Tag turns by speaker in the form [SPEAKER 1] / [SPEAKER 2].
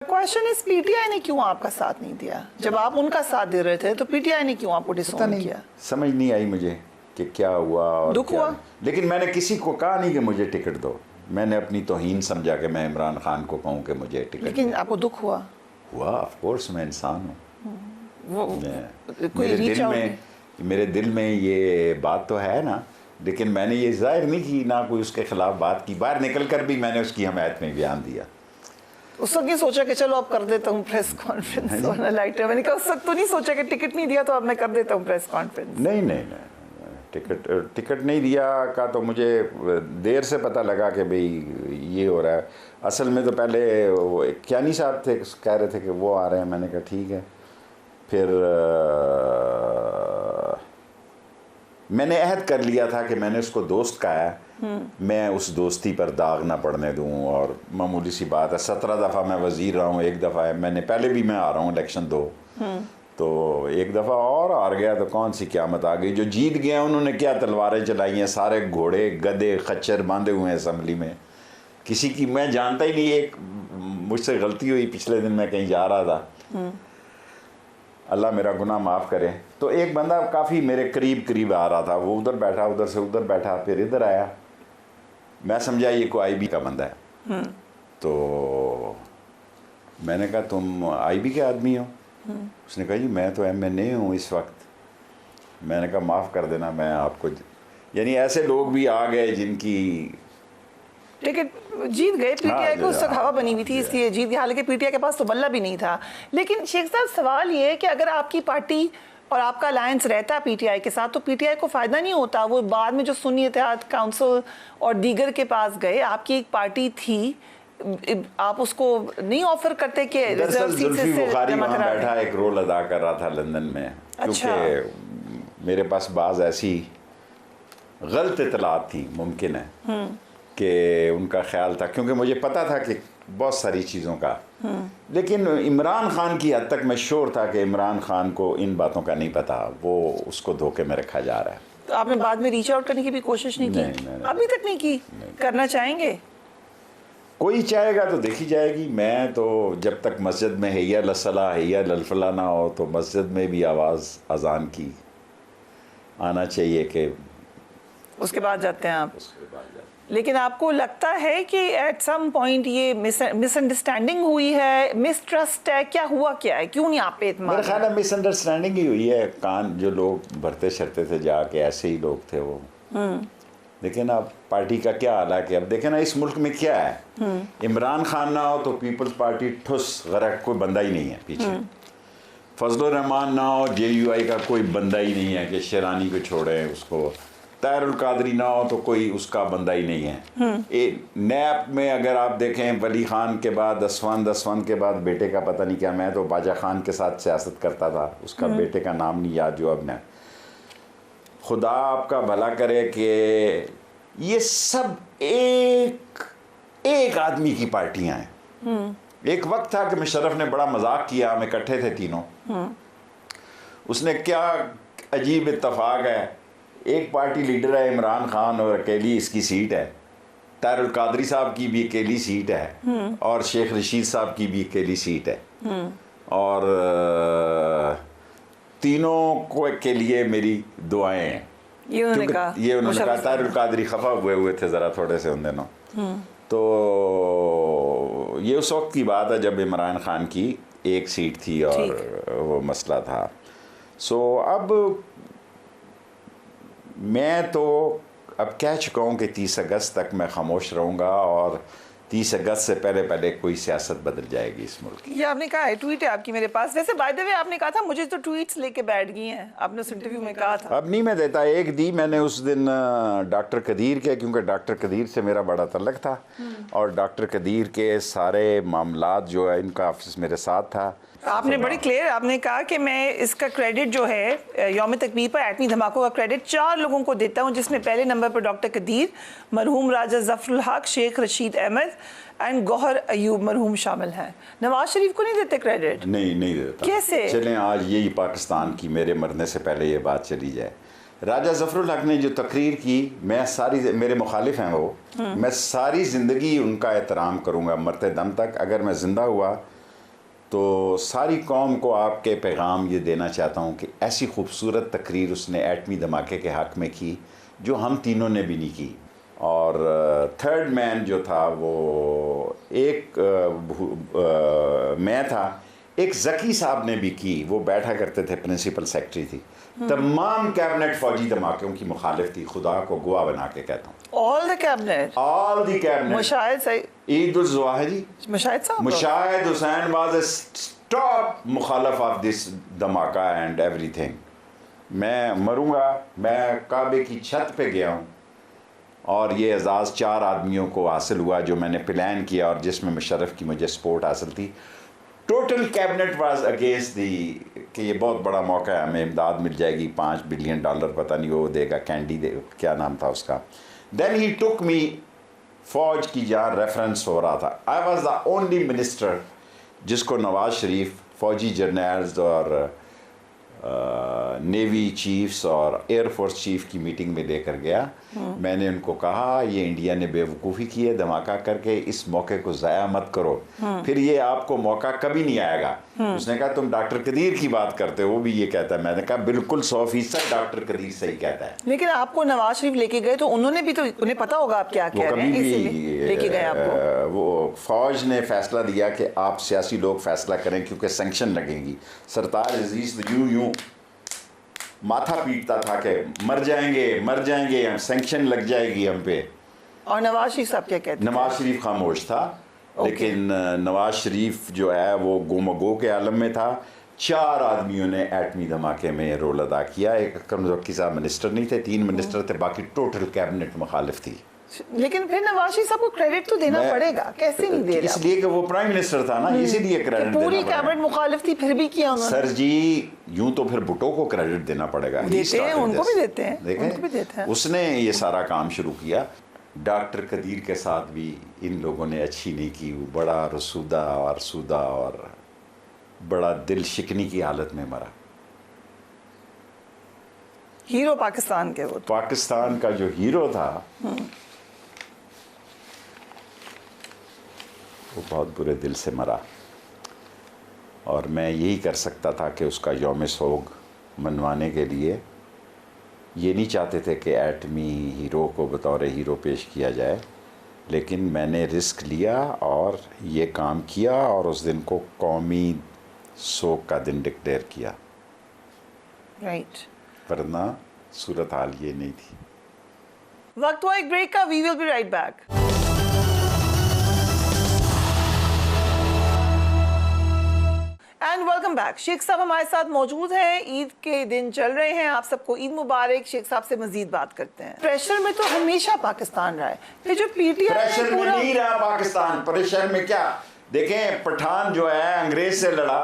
[SPEAKER 1] Question इस PTI ने क्यों आपका साथ नहीं दिया? जब आप उनका साथ दे रहे थे तो पीटीआई ने क्यों आपको डिसोन किया?
[SPEAKER 2] समझ नहीं आई मुझे कि क्या हुआ और
[SPEAKER 1] दुख हुआ।
[SPEAKER 2] लेकिन मैंने किसी को कहा नहीं कि मुझे टिकट दो। मैंने अपनी तौहीन समझा कि मैं इमरान खान को कहूँ कि मुझे टिकट
[SPEAKER 1] लेकिन आपको दुख हुआ?
[SPEAKER 2] हुआ, ऑफ कोर्स, मैं इंसान हूँ। मेरे दिल में ये बात तो है ना, लेकिन मैंने ये जाहिर नहीं की, ना कोई उसके खिलाफ बात की। बाहर निकल कर भी मैंने उसकी हमायत में बयान दिया।
[SPEAKER 1] उस वक्त नहीं सोचा कि चलो अब कर देता हूँ प्रेस कॉन्फ्रेंस वाला लाइटर? मैंने कहा उस वक्त तो नहीं सोचा कि टिकट नहीं दिया तो अब मैं कर देता हूँ प्रेस कॉन्फ्रेंस?
[SPEAKER 2] नहीं, टिकट नहीं दिया का तो मुझे देर से पता लगा कि भाई ये हो रहा है। असल में तो पहले वो कियानी साहब थे, कह रहे थे कि वो आ रहे हैं। मैंने कहा ठीक है। फिर मैंने अहद कर लिया था कि मैंने उसको दोस्त कहा है, मैं उस दोस्ती पर दाग ना पड़ने दूं। और मामूली सी बात है, 17 दफ़ा मैं वज़ीर रहा हूँ, एक दफ़ा है मैंने पहले भी मैं आ रहा हूँ इलेक्शन 2, तो एक दफ़ा और हार गया तो कौन सी क़यामत आ गई। जो जीत गए उन्होंने क्या तलवारें चलाई हैं, सारे घोड़े गधे खच्चर बांधे हुए हैं असम्बली में। किसी की मैं जानता ही नहीं। एक मुझसे गलती हुई, पिछले दिन मैं कहीं जा रहा था, अल्लाह मेरा गुनाह माफ़ करे, तो एक बंदा काफ़ी मेरे करीब आ रहा था। वो उधर बैठा, उधर से उधर बैठा, फिर इधर आया। मैं समझा ये कोई आईबी का बंदा है। तो मैंने कहा तुम आईबी के आदमी हो? उसने कहा जी मैं तो MNA हूँ इस वक्त। मैंने कहा माफ़ कर देना, मैं आपको, यानी ऐसे लोग भी आ गए जिनकी
[SPEAKER 1] टिकट जीत गए। पीटीआई को उस तक हवा बनी हुई थी इसलिए जीत गए, हालांकि पीटीआई के पास तो बल्ला भी नहीं था। लेकिन शेख साहब सवाल ये है कि अगर आपकी पार्टी और आपका अलायंस रहता पीटीआई के साथ तो पीटीआई को फ़ायदा नहीं होता? वो बाद में जो सुन्नी इत्तेहाद काउंसिल और दीगर के पास गए, आपकी एक पार्टी थी, आप उसको नहीं ऑफर करते कि रिजर्व सीट से जमा करा?
[SPEAKER 2] बैठा एक रोल अदा कर रहा था लंदन में।
[SPEAKER 1] अच्छा।
[SPEAKER 2] क्योंकि मेरे पास बाज़ ऐसी गलत इतलात थी, मुमकिन है कि उनका ख्याल था, क्योंकि मुझे पता था कि बहुत सारी चीज़ों का, लेकिन इमरान खान की हद तक मैं श्योर था कि इमरान खान को इन बातों का नहीं पता, वो उसको धोखे में रखा जा रहा है।
[SPEAKER 1] तो आपने बाद में रीच आउट करने की भी कोशिश नहीं की? अभी तक नहीं की? करना चाहेंगे?
[SPEAKER 2] कोई चाहेगा तो देखी जाएगी। मैं तो जब तक मस्जिद में हैया लसला हैया ललफला ना हो, तो मस्जिद में भी आवाज़ अजान की आना चाहिए कि
[SPEAKER 1] उसके बाद जाते हैं आप। लेकिन आपको लगता है कि एट सम पॉइंट ये मिसअंडरस्टैंडिंग हुई है, मिसट्रस्ट है, क्या हुआ, क्या है, क्यों नहीं आप पे इत्मीनान?
[SPEAKER 2] मेरे ख्याल में मिसअंडरस्टैंडिंग ही हुई है। कान जो लोग भरते शरते थे जाके, ऐसे ही लोग थे वो। लेकिन अब पार्टी का क्या हाल है कि अब देखें ना इस मुल्क में क्या है। इमरान खान ना हो तो पीपल्स पार्टी ठुस गरक, कोई बंदा ही नहीं है पीछे। फजलुर रहमान ना हो, JUI का कोई बंदा ही नहीं है कि शेरानी को छोड़े उसको। ताहिरुल कादरी ना हो तो कोई उसका बंदा ही नहीं है। नैप में अगर आप देखें, वली खान के बाद दसवान के बाद बेटे का पता नहीं क्या, मैं तो बाजा खान के साथ सियासत करता था, उसका बेटे का नाम नहीं याद जो अब ने। खुदा आपका भला करे कि ये सब एक आदमी की पार्टियां हैं। एक वक्त था कि मुशर्रफ ने बड़ा मजाक किया, हम इकट्ठे थे तीनों। उसने क्या अजीब इत्तफाक है, एक पार्टी लीडर है इमरान खान और अकेली इसकी सीट है, ताहिरुल कादरी साहब की भी अकेली सीट है, और शेख रशीद साहब की भी अकेली सीट है, और तीनों को के लिए मेरी दुआएं हैं।
[SPEAKER 1] ये उन्होंने कहा।
[SPEAKER 2] ताहिरुल कादरी खफा हुए थे ज़रा थोड़े से उन दिनों। तो ये उस वक्त की बात है जब इमरान खान की एक सीट थी और वो मसला था। सो अब मैं तो अब कह चुका हूँ कि 30 अगस्त तक मैं खामोश रहूँगा, और 30 अगस्त से पहले कोई सियासत बदल जाएगी इस मुल्क की।
[SPEAKER 1] ये आपने कहा है, ट्वीट है आपकी मेरे पास। वैसे बाय द वे आपने कहा था मुझे तो ट्वीट्स लेके बैठ गई हैं, आपने उस इंटरव्यू में कहा था।
[SPEAKER 2] अब नहीं मैं देता, एक दी मैंने उस दिन डॉक्टर कदीर के, क्योंकि डॉक्टर कदीर से मेरा बड़ा तल्लक था, और डॉक्टर कदीर के सारे मामलात जो है इनका ऑफिस मेरे साथ था।
[SPEAKER 1] आपने बड़ी क्लियर आपने कहा कि मैं इसका क्रेडिट जो है यौम तकबीर पर एटमी धमाकों का क्रेडिट 4 लोगों को देता हूं, जिसमें पहले नंबर पर डॉक्टर कदीर, मरहूम राजा जफरुल हक, शेख रशीद अहमद एंड गौहर अयूब मरहूम शामिल हैं। नवाज शरीफ को नहीं देते क्रेडिट?
[SPEAKER 2] नहीं देता।
[SPEAKER 1] कैसे?
[SPEAKER 2] चलें आज यही पाकिस्तान की मेरे मरने से पहले ये बात चली जाए। राजा जफरुल हक ने जो तकरीर की, मैं सारी, मेरे मुखालिफ हैं वो, मैं सारी ज़िंदगी उनका एहतराम करूँगा मरते दम तक। अगर मैं ज़िंदा हुआ तो सारी कौम को आपके पैगाम ये देना चाहता हूँ कि ऐसी खूबसूरत तकरीर उसने एटमी धमाके के हक़ में की जो हम तीनों ने भी नहीं की। और थर्ड मैन जो था वो एक मैं था, एक ज़की साहब ने भी की, वो बैठा करते थे, प्रिंसिपल सेक्रेटरी थी। तमाम कैबिनेट फौजी धमाकों की मुखालिफ थी, खुदा को गवाह बना के कहता हूँ।
[SPEAKER 1] All the cabinet,
[SPEAKER 2] all the cabinet.
[SPEAKER 1] Mushahid सही,
[SPEAKER 2] ईद Zawahiri,
[SPEAKER 1] Mushahid sahab,
[SPEAKER 2] Mushahid Hussain was a top मुखालिफ ऑफ दिस धमाका एंड एवरीथिंग। मैं मरूंगा, मैं काबे की छत पे गया हूँ और ये एजाज़ 4 आदमियों को हासिल हुआ जो मैंने प्लान किया और जिसमें मुशर्रफ की मुझे सपोर्ट हासिल थी। Total cabinet was against the कि ये बहुत बड़ा मौका है, हमें इमदाद मिल जाएगी, $5 बिलियन पता नहीं वो देगा, कैंडी दे, क्या नाम था उसका। देन ही टुक मी, फ़ौज की जहाँ रेफरेंस हो रहा था, I was the only minister जिसको नवाज शरीफ फ़ौजी जर्नल्स और नेवी चीफ्स और एयरफोर्स चीफ की मीटिंग में लेकर गया। मैंने उनको कहा ये इंडिया ने बेवकूफ़ी की है धमाका करके, इस मौके को ज़ाया मत करो, फिर ये आपको मौका कभी नहीं आएगा। उसने कहा तुम डॉक्टर कदीर की बात करते हो, वो भी ये कहता है। मैंने कहा बिल्कुल 100% डॉक्टर कदीर सही कहता है।
[SPEAKER 1] लेकिन आपको नवाज शरीफ लेके गए तो उन्होंने भी तो, उन्हें पता होगा आप क्या कह रहे हैं, इसीलिए लेके गए आपको।
[SPEAKER 2] वो फौज ने फैसला दिया कि आप सियासी लोग फैसला करें क्योंकि सैंक्शन लगेंगी। सरताज अजीज यूं माथा पीटता था कि मर जाएंगे हम, सैंक्शन लग जाएगी हम पे।
[SPEAKER 1] और नवाज शरीफ साहब क्या कहते हैं?
[SPEAKER 2] नवाज शरीफ खामोश था, लेकिन नवाज शरीफ जो है वो गोमगो के आलम में था। 4 आदमियों ने एटमी धमाके में रोल अदा किया। एक अकरम ज़क्की साहब मिनिस्टर नहीं थे, 3 मिनिस्टर थे, बाकी टोटल कैबिनेट मुखालिफ थी।
[SPEAKER 1] लेकिन फिर नवाज शरीफ साहब को क्रेडिट तो देना पड़ेगा, कैसे नहीं दे रहे?
[SPEAKER 2] इसलिए कि वो प्राइम मिनिस्टर था ना, इसीलिए क्रेडिट
[SPEAKER 1] पूरी कैबिनेट मुखालिफ थी फिर भी किया उन्होंने।
[SPEAKER 2] सर जी यूं तो फिर भुट्टो को क्रेडिट देना पड़ेगा,
[SPEAKER 1] देते हैं, उनको भी देते हैं, उनको भी देते हैं।
[SPEAKER 2] उसने ये सारा काम शुरू किया। डॉक्टर कदीर के साथ भी इन लोगों ने अच्छी नहीं की, वो बड़ा रसूदा और सूदा और बड़ा दिल शिकनी की हालत में मरा।
[SPEAKER 1] हीरो पाकिस्तान के, वो
[SPEAKER 2] पाकिस्तान का जो हीरो था वो बहुत बुरे दिल से मरा। और मैं यही कर सकता था कि उसका यौम सोग मनवाने के लिए, ये नहीं चाहते थे कि एटमी हीरो को बतौर हीरो पेश किया जाए, लेकिन मैंने रिस्क लिया और ये काम किया और उस दिन को कौमी सोग का दिन डिक्लेयर किया।
[SPEAKER 1] राइट,
[SPEAKER 2] वरना सूरत हाल ये नहीं थी।
[SPEAKER 1] वक्त हुआ एक ब्रेक का, we will be right back. And welcome back. Sheikh साहब हमारे साथ मौजूद हैं, ईद के दिन चल रहे हैं, आप सबको ईद मुबारक। शेख साहब से मजीद बात करते हैं। प्रेशर में तो हमेशा पाकिस्तान रहा है, ये जो पीटीआई
[SPEAKER 2] प्रेशर में नहीं रहा पाकिस्तान। प्रेशर में क्या, देखें पठान जो है अंग्रेज से लड़ा,